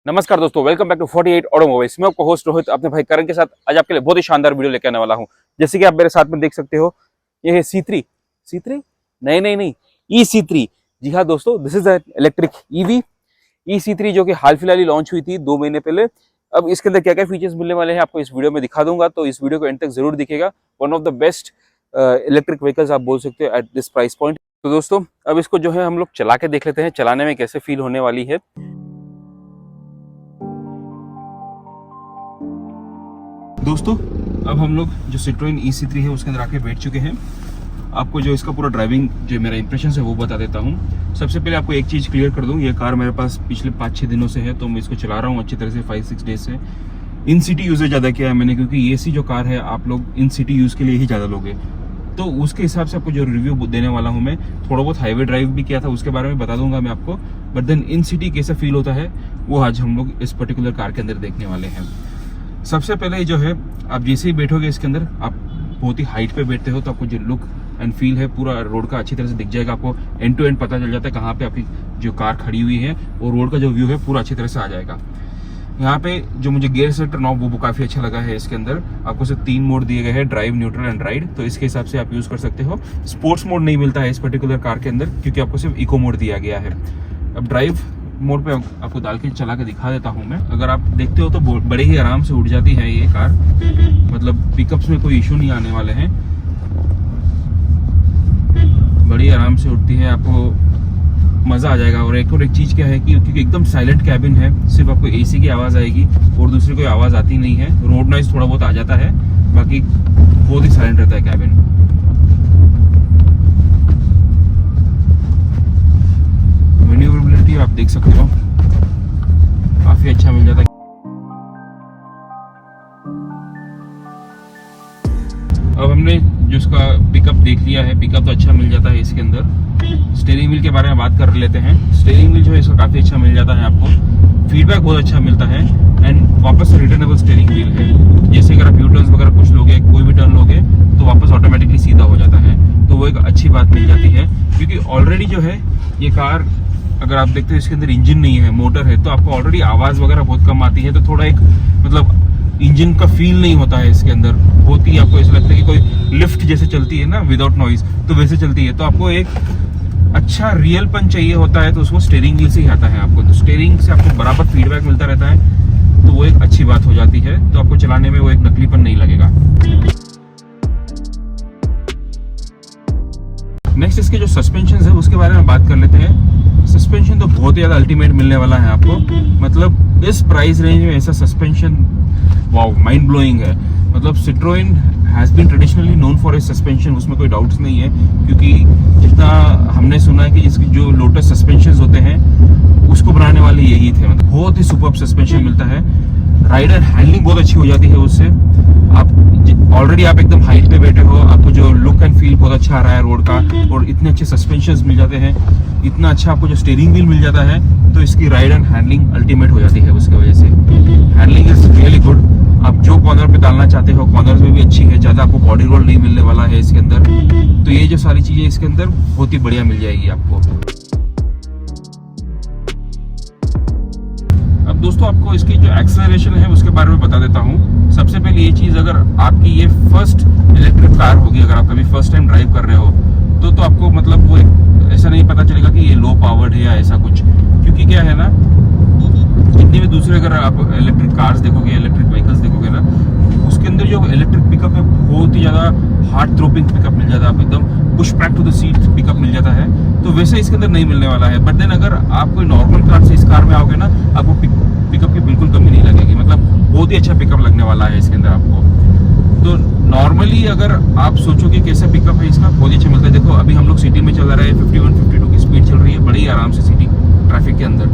नमस्कार दोस्तों, welcome back to 48 automobiles. मैं आपको होस्ट रोहित अपने भाई करण के साथ आज आपके लिए बहुत ही शानदार वीडियो लेके आने वाला हूं। जैसे कि आप मेरे साथ में देख सकते हो, ये है C3 नहीं E C3। जी हाँ दोस्तों, this is electric EV E C3 जो कि हाल फिलहाल ही लॉन्च हुई थी 2 महीने पहले। अब इसके अंदर क्या क्या फीचर्स मिलने वाले हैं आपको इस वीडियो में दिखा दूंगा, तो इस वीडियो को एंड तक जरूर दिखेगा। One of the best electric vehicles आप बोल सकते हो एट दिस प्राइस पॉइंट। तो दोस्तों अब इसको जो है हम लोग चला के देख लेते हैं, चलाने में कैसे फील होने वाली है। दोस्तों अब हम लोग जो Citroen E C3 है उसके अंदर आके बैठ चुके हैं। आपको जो इसका पूरा ड्राइविंग जो मेरा इंप्रेशन है वो बता देता हूँ। सबसे पहले आपको एक चीज़ क्लियर कर दूँ, ये कार मेरे पास पिछले 5-6 दिनों से है, तो मैं इसको चला रहा हूँ अच्छी तरह से 5-6 डेज से। इन सिटी यूज़ ज़्यादा किया है मैंने, क्योंकि ये सी जो कार है आप लोग इन सिटी यूज़ के लिए ही ज़्यादा लोगे, तो उसके हिसाब से आपको जो रिव्यू देने वाला हूँ मैं। थोड़ा बहुत हाईवे ड्राइव भी किया था, उसके बारे में बता दूंगा मैं आपको, बट देन इन सिटी कैसा फील होता है वो आज हम लोग इस पर्टिकुलर कार के अंदर देखने वाले हैं। सबसे पहले जो है, आप जैसे ही बैठोगे इसके अंदर, आप बहुत ही हाइट पे बैठते हो, तो आपको जो लुक एंड फील है पूरा रोड का अच्छी तरह से दिख जाएगा। आपको एंड टू एंड पता चल जाता है कहाँ पे आपकी जो कार खड़ी हुई है, और रोड का जो व्यू है पूरा अच्छी तरह से आ जाएगा। यहाँ पे जो मुझे गियर सेलेक्टर नॉब वो काफ़ी अच्छा लगा है। इसके अंदर आपको सिर्फ 3 मोड दिए गए हैं, ड्राइव, न्यूट्रल एंड राइड, तो इसके हिसाब से आप यूज़ कर सकते हो। स्पोर्ट्स मोड नहीं मिलता है इस पर्टिकुलर कार के अंदर, क्योंकि आपको सिर्फ इको मोड दिया गया है। अब ड्राइव मोड पे आपको डाल के चला के दिखा देता हूँ मैं। अगर आप देखते हो तो बड़े ही आराम से उठ जाती है ये कार, मतलब पिकअप्स में कोई इशू नहीं आने वाले हैं, बड़ी आराम से उठती है, आपको मज़ा आ जाएगा। और एक चीज़ क्या है कि क्योंकि एकदम साइलेंट कैबिन है, सिर्फ आपको एसी की आवाज़ आएगी और दूसरी कोई आवाज़ आती नहीं है। रोड नॉइज थोड़ा बहुत आ जाता है, बाकी बहुत ही साइलेंट रहता है कैबिन। मैन्यूवरेबिलिटी आप देख सकते हो काफ़ी अच्छा मिल जाता है। अब हमने जो इसका पिकअप देख लिया है, पिकअप तो अच्छा मिल जाता है इसके अंदर। स्टीयरिंग व्हील के बारे में बात कर लेते हैं। स्टीयरिंग व्हील जो है इसका काफ़ी अच्छा मिल जाता है, आपको फीडबैक बहुत अच्छा मिलता है, एंड वापस से रिटर्नेबल स्टीयरिंग व्हील है। जैसे अगर आप यू टर्न्स वगैरह कुछ लोगे, कोई भी टर्न लोगे तो वापस ऑटोमेटिकली सीधा हो जाता है, तो वो एक अच्छी बात मिल जाती है। क्योंकि ऑलरेडी जो है ये कार, अगर आप देखते हो इसके अंदर इंजन नहीं है, मोटर है, तो आपको ऑलरेडी आवाज़ वगैरह बहुत कम आती है, तो थोड़ा एक मतलब इंजन का फील नहीं होता है इसके अंदर। होती आपको ऐसा लगता है कि कोई लिफ्ट जैसे चलती है ना विदाउट नॉइज, तो वैसे चलती है। तो आपको एक अच्छा रियलपन चाहिए होता है, तो उसको स्टीयरिंग व्हील से ही आता है आपको, तो स्टीयरिंग से आपको बराबर फीडबैक मिलता रहता है, तो वो एक अच्छी बात हो जाती है। तो आपको चलाने में वो एक नकलीपन नहीं लगेगा। नेक्स्ट इसके जो सस्पेंशन है उसके बारे में बात कर लेते हैं। सस्पेंशन तो बहुत ही ज़्यादा अल्टीमेट मिलने वाला है आपको, मतलब इस प्राइस रेंज में ऐसा सस्पेंशन वाओ, माइंड ब्लोइंग है। मतलब Citroen has been traditionally known for its suspension, उसमें कोई डाउट्स नहीं है, क्योंकि जितना हमने सुना है कि इसकी जो लोटस सस्पेंशन होते हैं उसको बनाने वाले यही थे। मतलब बहुत ही सुपर्ब सस्पेंशन मिलता है, राइडर हैंडलिंग बहुत अच्छी हो जाती है उससे। आप ऑलरेडी आप एकदम हाइट पे बैठे हो, आपको जो लुक एंड फील बहुत अच्छा आ रहा है रोड का, और इतने अच्छे सस्पेंशंस मिल जाते हैं, इतना अच्छा आपको जो स्टीयरिंग व्हील मिल जाता है, तो इसकी राइड एंड हैंडलिंग अल्टीमेट हो जाती है। उसकी वजह से हैंडलिंग इज रियली गुड। आप जो कॉर्नर पे डालना चाहते हो कॉर्नर्स में भी अच्छी है, ज़्यादा आपको बॉडी रोल नहीं मिलने वाला है इसके अंदर, तो ये जो सारी चीज़ें इसके अंदर बहुत ही बढ़िया मिल जाएगी आपको। अब दोस्तों आपको इसकी जो एक्सेलरेशन है उसके बारे में बता देता हूँ। सबसे पहले ये चीज़, अगर आपकी ये फर्स्ट इलेक्ट्रिक कार होगी, अगर आप कभी फर्स्ट टाइम ड्राइव कर रहे हो, तो आपको मतलब वो ऐसा नहीं पता चलेगा कि ये लो पावर्ड है या ऐसा कुछ, क्योंकि क्या है ना, जितने भी दूसरे अगर आप इलेक्ट्रिक कार्स देखोगे, इलेक्ट्रिक व्हीकल्स देखोगे ना, उसके अंदर जो इलेक्ट्रिक पिकअप है बहुत ही ज़्यादा हार्ड थ्रोपिंग पिकअप मिल जाता है, आपको एकदम push back to the seat pickup मिल जाता है, तो वैसे इसके अंदर नहीं मिलने वाला है। बट देन अगर आप कोई नॉर्मल कार से इस कार में आओगे ना, आपको पिकअप की बिल्कुल कमी नहीं लगेगी, मतलब बहुत ही अच्छा पिकअप लगने वाला है इसके अंदर आपको। तो नॉर्मली अगर आप सोचोगे कैसा पिकअप है इसका, बहुत ही अच्छा मिलता है। देखो अभी हम लोग सिटी में चल रहा है, 51-52 की स्पीड चल रही है, बड़ी आराम से सिटी ट्रैफिक के अंदर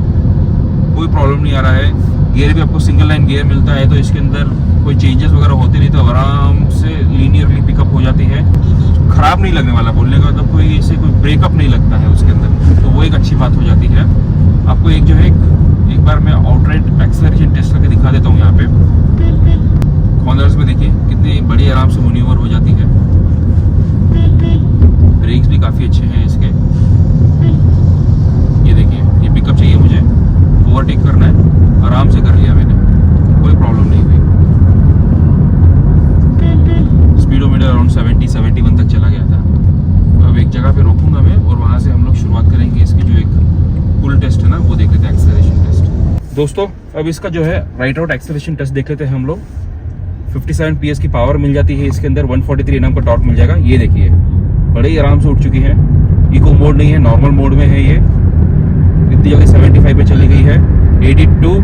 कोई प्रॉब्लम नहीं आ रहा है। गियर भी आपको सिंगल लाइन गियर मिलता है, तो इसके अंदर कोई चेंजेस वगैरह होते नहीं, तो आराम से लीनियरली पिकअप हो जाती है, खराब नहीं लगने वाला। बोलने का मतलब कोई ऐसे कोई ब्रेकअप नहीं लगता है उसके अंदर, तो वो एक अच्छी बात हो जाती है। आपको एक जो है एक बार मैं आउटराइट एक्सेलरेशन टेस्ट करके दिखा देता हूँ। यहाँ पे कॉर्नर्स में देखिए कितनी बड़ी आराम से मैन्यूवर हो जाती है। ब्रेक्स भी काफ़ी अच्छे हैं इसके। ये देखिए, ये पिकअप चाहिए मुझे, ओवरटेक करना है, आराम दोस्तों अब इसका जो है राइट आउट एक्सेलरेशन टेस्ट देख लेते हैं हम लोग। 57 PS की पावर मिल जाती है इसके अंदर, 143 Nm का टॉर्क मिल जाएगा। ये देखिए बड़े ही आराम से उठ चुकी है। इको मोड नहीं है, नॉर्मल मोड में है ये। इतनी जल्दी 75 पे चली गई है। 82,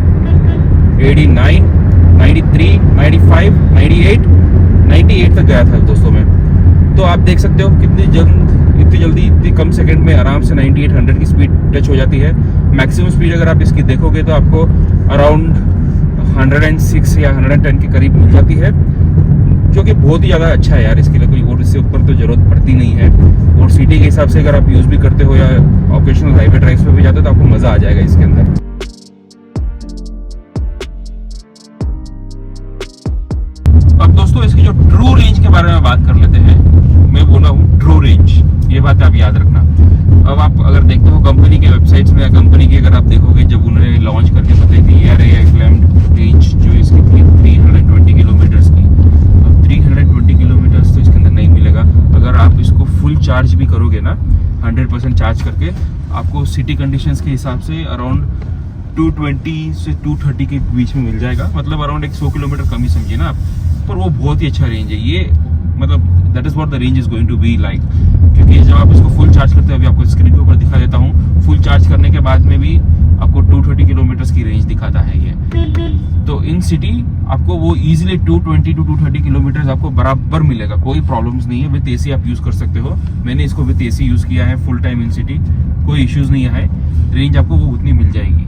89, 93, 95, 98, 98 तक गया था दोस्तों में। तो आप देख सकते हो इतनी जल्दी इतनी कम सेकंड में आराम से 9800 की स्पीड टच हो जाती है। मैक्सिमम स्पीड अगर आप इसकी देखोगे तो आपको अराउंड 106 या 110 के करीब मिल जाती है, जो कि बहुत ही ज़्यादा अच्छा है यार। इसके लिए कोई और इससे ऊपर तो ज़रूरत पड़ती नहीं है। और सिटी के हिसाब से अगर आप यूज़ भी करते हो या ऑकेशनल हाईवे ड्राइव्स पे भी जाते हो तो आपको मज़ा आ जाएगा इसके अंदर। अब दोस्तों इसकी जो ट्रू रेंज के बारे में बात कर लेते हैं। मैं बोला हूँ ट्रू रेंज, ये बात आप याद रखना। अब आप अगर देखते हो कंपनी के वेबसाइट्स में या कंपनी की अगर आप देखोगे, जब उन्होंने लॉन्च करके बताई थी यार ये क्लेम्ड रेंज जो इसकी थी 320 किलोमीटर्स की। अब 320 किलोमीटर्स तो इसके अंदर नहीं मिलेगा। अगर आप इसको फुल चार्ज भी करोगे ना, 100% चार्ज करके, आपको सिटी कंडीशंस के हिसाब से अराउंड 220 से 230 के बीच में मिल जाएगा। मतलब अराउंड 100 किलोमीटर कम ही समझिए ना आप, पर वो बहुत ही अच्छा रेंज है ये। मतलब that is what the range is going to be like. क्योंकि जब आप इसको फुल चार्ज करते हो, अभी आपको स्क्रीन के ऊपर दिखा देता हूँ, फुल चार्ज करने के बाद में भी आपको 230 किलोमीटर्स की रेंज दिखाता है ये। तो इन सिटी आपको वो इजीली 220 टू 230 किलोमीटर्स आपको बराबर मिलेगा, कोई प्रॉब्लम्स नहीं है। विद एसी आप यूज कर सकते हो। मैंने इसको विद एसी यूज किया है फुल टाइम इन सिटी, कोई इश्यूज नहीं है। रेंज आपको वो उतनी मिल जाएगी।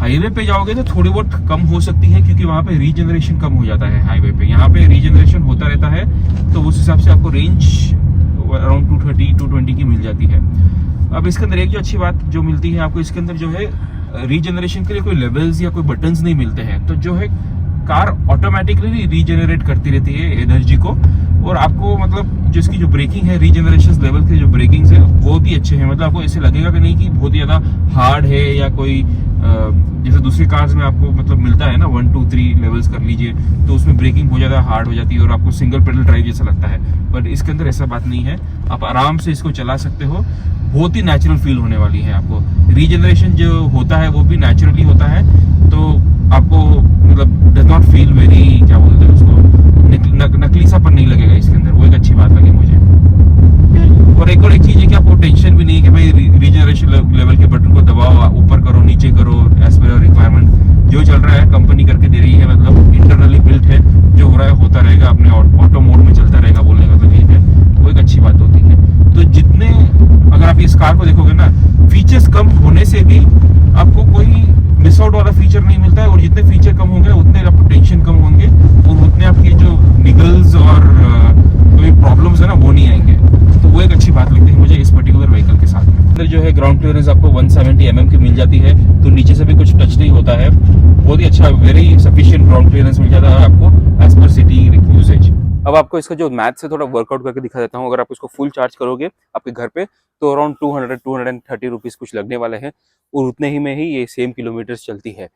हाईवे पे जाओगे तो थोड़ी बहुत कम हो सकती है, क्योंकि वहाँ पे रीजनरेशन कम हो जाता है हाईवे पे। यहाँ पे रीजनरेशन होता रहता है, तो उस हिसाब से आपको रेंज अराउंड 230 220 की मिल जाती है। अब इसके अंदर एक जो अच्छी बात जो मिलती है आपको, इसके अंदर जो है रीजनरेशन के लिए कोई लेवल्स या कोई बटन्स नहीं मिलते हैं। तो जो है कार ऑटोमेटिकली रीजनरेट करती रहती है एनर्जी को। और आपको मतलब जो इसकी जो ब्रेकिंग है, रीजनरेशन लेवल के जो ब्रेकिंग्स है बहुत ही अच्छे हैं। मतलब आपको ऐसे लगेगा कि नहीं कि बहुत ही ज्यादा हार्ड है या कोई जैसे दूसरी कार्स में आपको मतलब मिलता है ना 1 2 3 लेवल्स कर लीजिए, तो उसमें ब्रेकिंग बहुत ज्यादा हार्ड हो जाती है और आपको सिंगल पेडल ड्राइव जैसा लगता है। बट इसके अंदर ऐसा बात नहीं है, आप आराम से इसको चला सकते हो। बहुत ही नेचुरल फील होने वाली है आपको। रीजनरेशन जो होता है वो भी नेचुरली होता है, तो आपको मतलब डज नॉट फील वेरी, क्या बोलते हैं उसको, नकली सा पर नहीं लगेगा इसके अंदर। वो एक अच्छी बात लगी मुझे। और एक चीज है कि आपको टेंशन भी नहीं है कि भाई रीजनरेशन लेवल के बटन को दबाओ, ऊपर करो नीचे करो, एज पर योर रिक्वायरमेंट। जो चल रहा है कंपनी करके दे रही है, मतलब इंटरनली बिल्ट है। जो हो रहा है होता रहेगा, अपने ऑटो मोड में चलता रहेगा, बोलने का मतलब ये है। वो एक अच्छी बात होती है। तो जितने अगर आप इस कार को देखोगे ना, फीचर्स कम होने से भी आपको कोई मिस आउट वाला फीचर नहीं मिलता है। और जितने फीचर कम होंगे उतने आपको टेंशन कम होंगे, और उतने आपके जो निगल्स और कोई प्रॉब्लम्स है ना वो नहीं आएंगे। तो वो एक अच्छी बात लगती है मुझे इस पर्टिकुलर व्हीकल के साथ में। अंदर जो है ग्राउंड क्लियरेंस आपको 170 mm की मिल जाती है, तो नीचे से भी कुछ टच नहीं होता है। बहुत ही अच्छा, वेरी सफिशिएंट ग्राउंड क्लियरेंस मिल जाता है आपको एज पर सिटी यूसेज। अब आपको इसका जो मैथ से थोड़ा वर्कआउट करके दिखा देता हूँ। अगर आप इसको फुल चार्ज करोगे आपके घर पे, तो अराउंड 230 रुपीज कुछ लगने वाले हैं, और उतने ही में ही ये सेम किलोमीटर चलती है।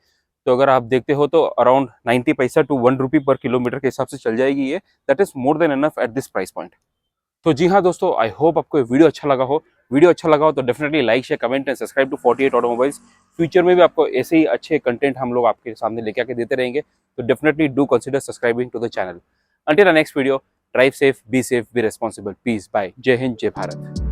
तो अगर आप देखते हो तो अराउंड 90 पैसा टू 1 रुपी पर किलोमीटर के हिसाब से चल जाएगी ये। That is more than enough at this price point. तो जी हाँ दोस्तों, आई होप आपको ये वीडियो अच्छा लगा हो। वीडियो अच्छा लगा हो तो definitely like share comment and subscribe to 48 automobiles. Future में भी आपको ऐसे ही अच्छे कंटेंट हम लोग आपके सामने लेके आके देते रहेंगे, तो definitely do consider subscribing to the channel. Until the next video, drive safe, be responsible, peace, bye, जय हिंद, जय भारत।